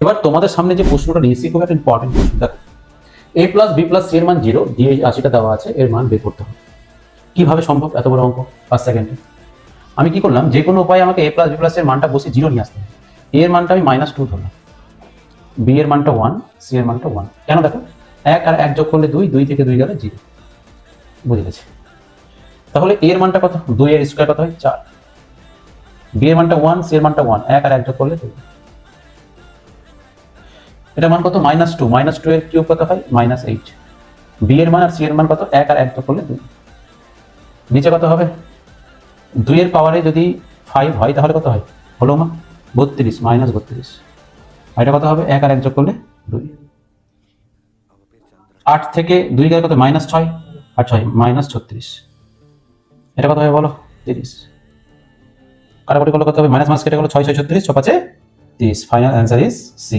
এবার তোমাদের সামনে যে প্রশ্নটা নিয়েছি খুব একটা ইম্পর্টেন্ট প্রশ্ন। দেখো, a plus B plus C এর মান 0 দিয়ে এই রাশিটা দেওয়া আছে, এর মান বের করতে হবে। কিভাবে সম্ভব এত বড় অঙ্ক 5 সেকেন্ডে? আমি কি করলাম, যে কোনো উপায়ে আমাকে a প্লাস বি প্লাস এর মানটা বসে 0 নিয়ে আসতে হবে। a এর মানটা আমি -2 ধরলাম, b এর মানটা 1, c এর মানটা 1। কেন? দেখো, 1 আর 1 যোগ করলে 2, 2 থেকে 2 গেলে 0। বুঝে গেছি। তাহলে a এর মানটা কত? 2 এর স্কয়ার কত হয়? 4। b এর মানটা 1, c এর মানটা 1, 1 আর 1 যোগ করলে 2। এটা মান কত? -2, -2 এর কিউব কত হয়? -8। b এর মান আর c এর মান কত? 1 আর 1 যোগ করলে 2। নিচে কত হবে? 2 এর পাওয়ারে যদি 5 হয় তাহলে কত হয়? হলো মা 32, -32। আর এটা কত হবে? 1 আর 1 যোগ করলে 2। 8 থেকে 2 গেলে কত? -6, আর 6 -36। এটা কত হবে বলো? 30। কাটাকুটি করলে কত হবে? মাইনাস মাস কেটে গেল 6 6 36, 6 5 30। Final answer is C.